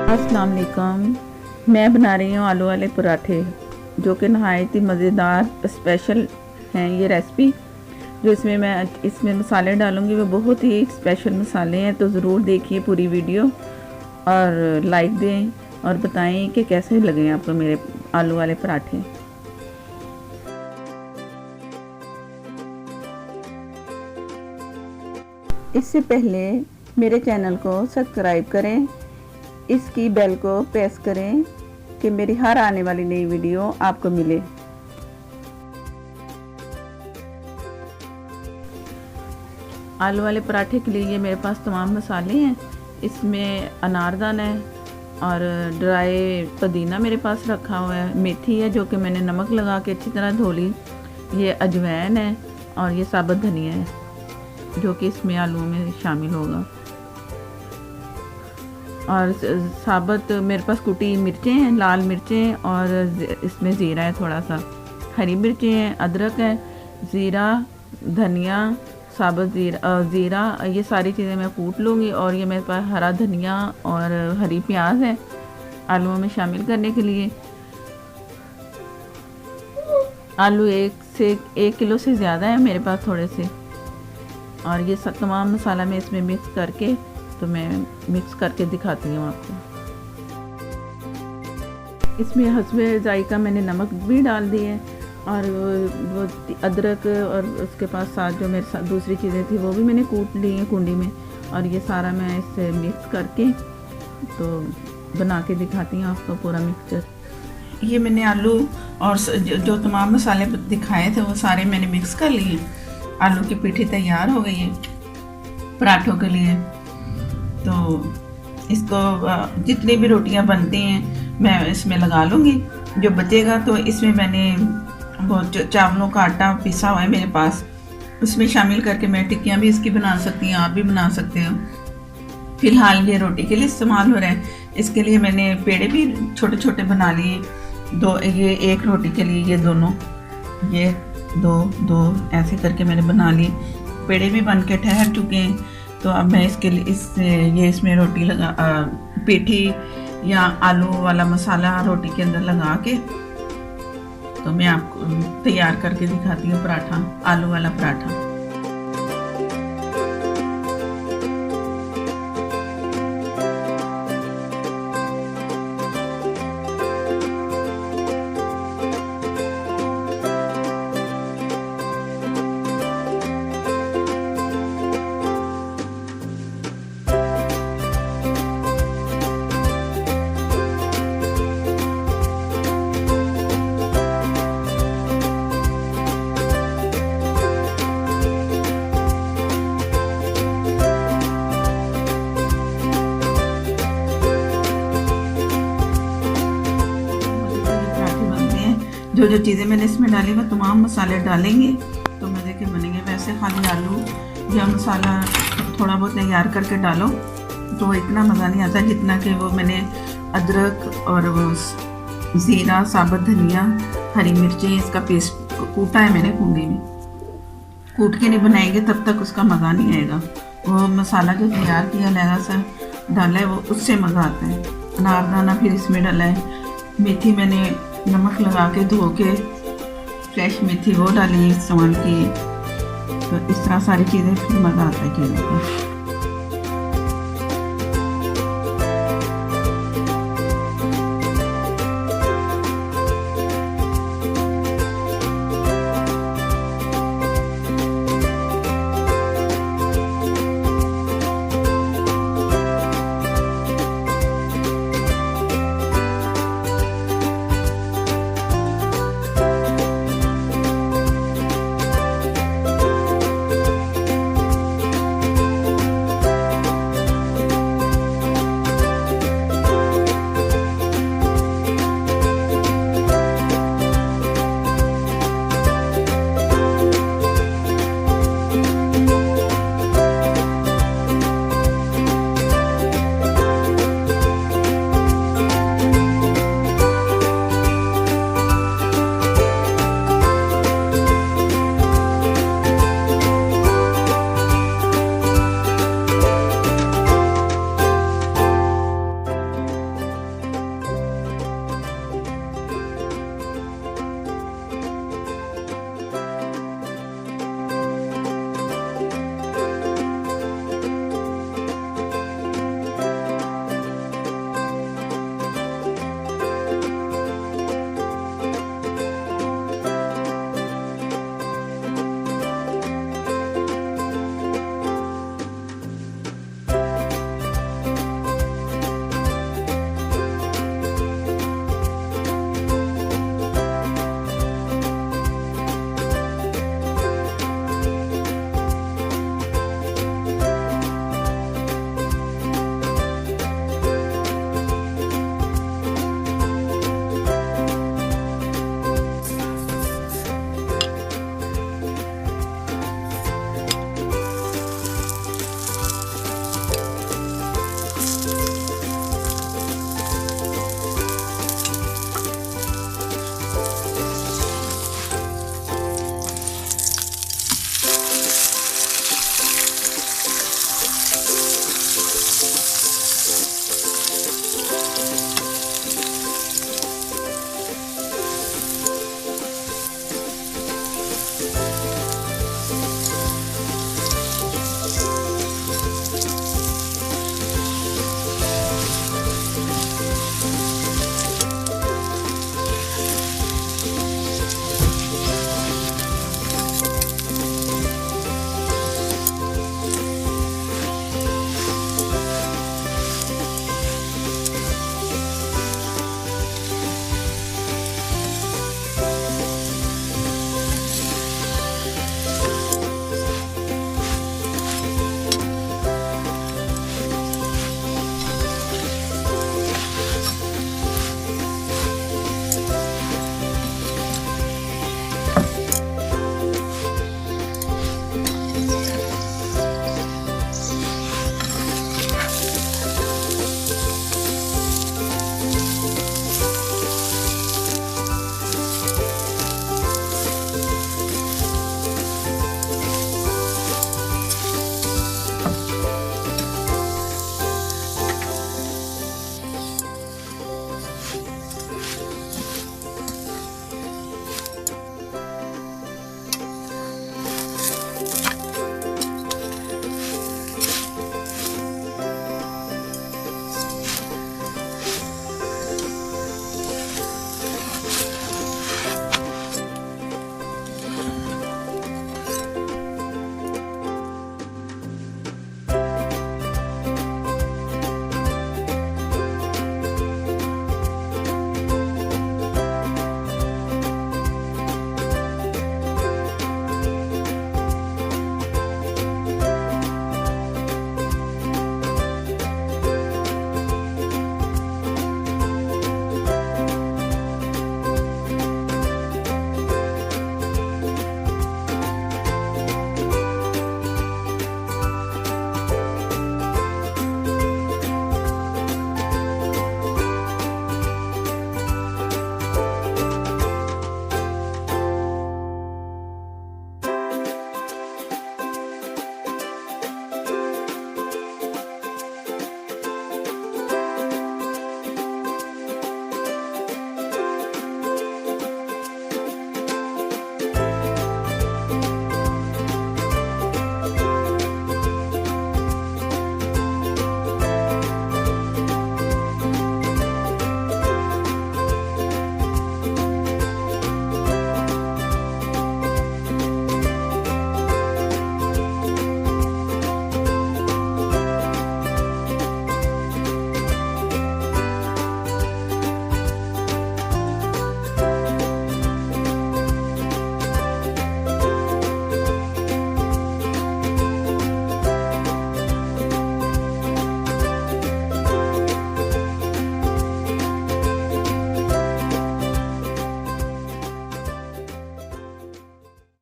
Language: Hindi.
अस्सलाम वालेकुम। मैं बना रही हूँ आलू वाले पराठे जो कि नहायत ही मज़ेदार स्पेशल हैं। ये रेसिपी जो इसमें मसाले डालूँगी वो बहुत ही स्पेशल मसाले हैं, तो ज़रूर देखिए पूरी वीडियो और लाइक दें और बताएं कि कैसे लगे आपको मेरे आलू वाले पराठे। इससे पहले मेरे चैनल को सब्सक्राइब करें, इसकी बेल को प्रेस करें कि मेरी हर आने वाली नई वीडियो आपको मिले। आलू वाले पराठे के लिए ये मेरे पास तमाम मसाले हैं। इसमें अनारदाना है और ड्राई पुदीना मेरे पास रखा हुआ है, मेथी है जो कि मैंने नमक लगा के अच्छी तरह धो ली, ये अजवाइन है और ये साबुत धनिया है जो कि इसमें आलूओं में शामिल होगा। और साबुत मेरे पास कुटी मिर्चें हैं, लाल मिर्चें, और इसमें ज़ीरा है, थोड़ा सा हरी मिर्चें हैं, अदरक है, ज़ीरा, धनिया, साबुत ज़ीरा, ये सारी चीज़ें मैं कूट लूँगी। और ये मेरे पास हरा धनिया और हरी प्याज है आलूओं में शामिल करने के लिए। आलू 1 किलो से ज़्यादा है मेरे पास थोड़े से। और ये सब तमाम मसाला मैं इसमें मिक्स करके, तो मैं मिक्स करके दिखाती हूँ आपको। इसमें हस्बे जायका मैंने नमक भी डाल दी है और वो अदरक और उसके पास साथ जो मेरे साथ दूसरी चीज़ें थी वो भी मैंने कूट ली हैं कुंडी में। और ये सारा मैं इससे मिक्स करके तो बना के दिखाती हूँ आपको पूरा मिक्सचर। ये मैंने आलू और जो तमाम मसाले दिखाए थे वो सारे मैंने मिक्स कर लिए। आलू की पीठी तैयार हो गई है पराठों के लिए। तो इसको जितनी भी रोटियां बनती हैं मैं इसमें लगा लूँगी। जो बचेगा तो इसमें मैंने वो चावलों का आटा पिसा हुआ है मेरे पास, उसमें शामिल करके मैं टिक्कियाँ भी इसकी बना सकती हूँ, आप भी बना सकते हो। फ़िलहाल ये रोटी के लिए इस्तेमाल हो रहा है। इसके लिए मैंने पेड़े भी छोटे छोटे बना लिए, दो, ये एक रोटी के लिए ये दोनों, ये दो ऐसे करके मैंने बना लिए। पेड़े भी बन के ठहर चुके हैं। तो अब मैं इसके लिए इसमें रोटी लगा पीठी या आलू वाला मसाला रोटी के अंदर लगा के तो मैं आपको तैयार करके दिखाती हूँ पराठा, आलू वाला पराठा। जो चीज़ें मैंने इसमें डाली वो तमाम मसाले डालेंगे तो मज़े के बनेंगे। वैसे खाली आलू या मसाला थोड़ा बहुत तैयार करके डालो तो इतना मज़ा नहीं आता जितना कि वो मैंने अदरक और वो ज़ीरा, साबुत धनिया, हरी मिर्ची, इसका पेस्ट कूटा है मैंने कुंडी में। कूट के नहीं बनाएंगे तब तक उसका मज़ा नहीं आएगा। वो मसाला जो तैयार किया लहरा सा डाला है वो उससे मज़ा आता है। अनारदाना फिर इसमें डाला है, मेथी मैंने नमक लगा के धो के फ्रेश मेथी वो डाली इस्तेमाल की। तो इस तरह सारी चीज़ें फिर मज़ा आता है चीज़ों को।